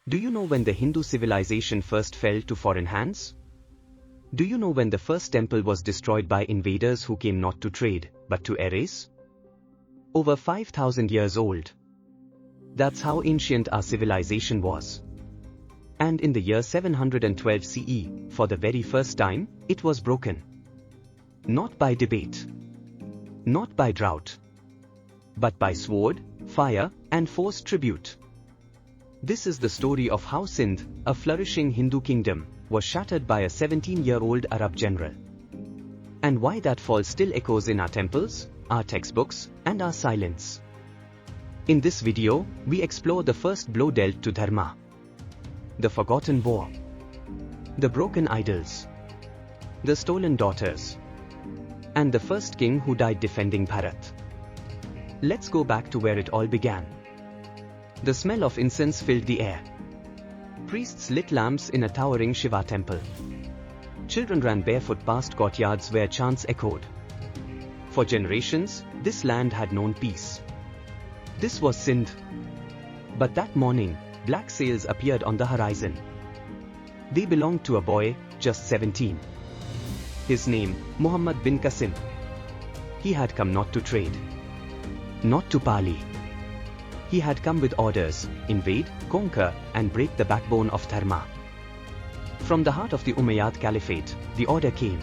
Do you know when the Hindu civilization first fell to foreign hands? Do you know when the first temple was destroyed by invaders who came not to trade, but to erase? Over 5,000 years old. That's how ancient our civilization was. And in the year 712 CE, for the very first time, it was broken. Not by debate. Not by drought. But by sword, fire, and forced tribute. This is the story of how Sindh, a flourishing Hindu kingdom, was shattered by a 17-year-old Arab general. And why that fall still echoes in our temples, our textbooks, and our silence. In this video, we explore the first blow dealt to Dharma. The forgotten war. The broken idols. The stolen daughters. And the first king who died defending Bharat. Let's go back to where it all began. The smell of incense filled the air. Priests lit lamps in a towering Shiva temple. Children ran barefoot past courtyards where chants echoed. For generations, this land had known peace. This was Sindh. But that morning, black sails appeared on the horizon. They belonged to a boy, just 17. His name, Muhammad bin Qasim. He had come not to trade. Not to parley. He had come with orders: invade, conquer, and break the backbone of Dharma. From the heart of the Umayyad Caliphate, the order came.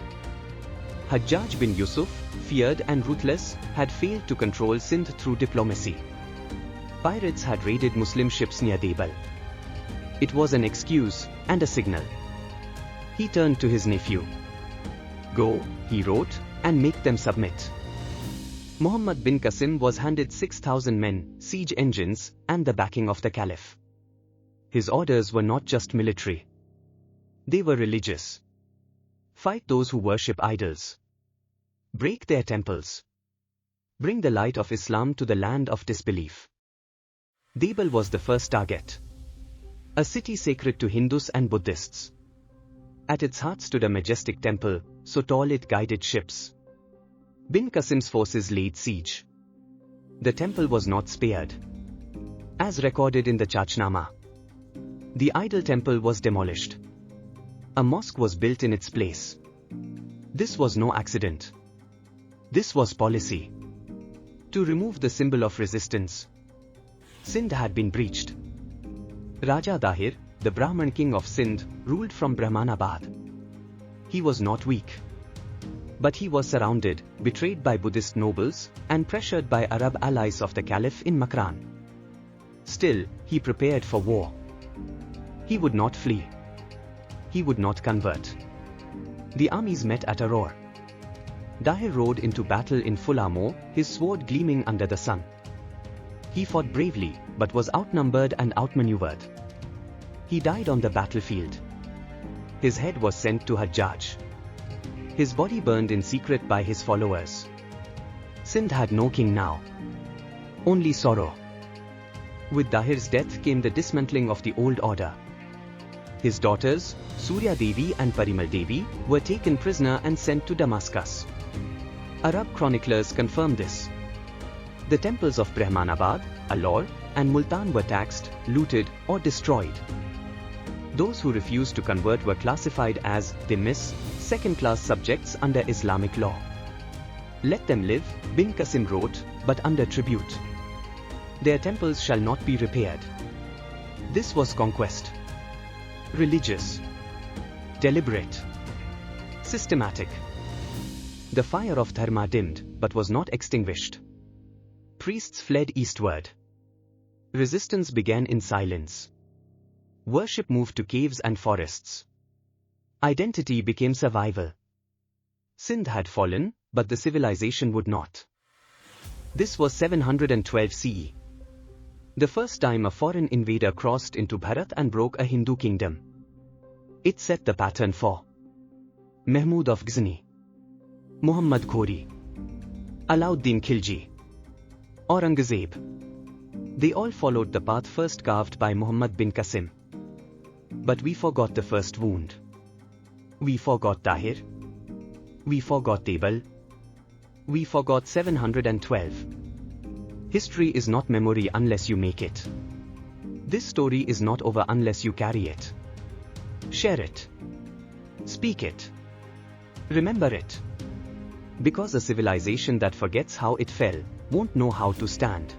Hajjaj bin Yusuf, feared and ruthless, had failed to control Sindh through diplomacy. Pirates had raided Muslim ships near Debal. It was an excuse and a signal. He turned to his nephew. Go, he wrote, and make them submit. Muhammad bin Qasim was handed 6,000 men, siege engines, and the backing of the Caliph. His orders were not just military. They were religious. Fight those who worship idols. Break their temples. Bring the light of Islam to the land of disbelief. Debal was the first target. A city sacred to Hindus and Buddhists. At its heart stood a majestic temple, so tall it guided ships. Bin Qasim's forces laid siege. The temple was not spared. As recorded in the Chachnama, the idol temple was demolished. A mosque was built in its place. This was no accident. This was policy. To remove the symbol of resistance, Sindh had been breached. Raja Dahir, the Brahman king of Sindh, ruled from Brahmanabad. He was not weak. But he was surrounded, betrayed by Buddhist nobles, and pressured by Arab allies of the Caliph in Makran. Still, he prepared for war. He would not flee. He would not convert. The armies met at a roar. Dahir rode into battle in full armor, his sword gleaming under the sun. He fought bravely, but was outnumbered and outmaneuvered. He died on the battlefield. His head was sent to Hajjaj. His body burned in secret by his followers. Sindh had no king now. Only sorrow. With Dahir's death came the dismantling of the old order. His daughters, Surya Devi and Parimal Devi, were taken prisoner and sent to Damascus. Arab chroniclers confirm this. The temples of Brahmanabad, Alor, and Multan were taxed, looted, or destroyed. Those who refused to convert were classified as dhimmis, second-class subjects under Islamic law. Let them live, bin Qasim wrote, but under tribute. Their temples shall not be repaired. This was conquest. Religious. Deliberate. Systematic. The fire of Dharma dimmed, but was not extinguished. Priests fled eastward. Resistance began in silence. Worship moved to caves and forests. Identity became survival. Sindh had fallen, but the civilization would not. This was 712 CE. The first time a foreign invader crossed into Bharat and broke a Hindu kingdom. It set the pattern for Mahmud of Ghazni, Muhammad Ghori, Alauddin Khilji, Aurangzeb. They all followed the path first carved by Muhammad bin Qasim. But we forgot the first wound. We forgot Dahir. We forgot Debal. We forgot 712. History is not memory unless you make it. This story is not over unless you carry it. Share it. Speak it. Remember it. Because a civilization that forgets how it fell won't know how to stand.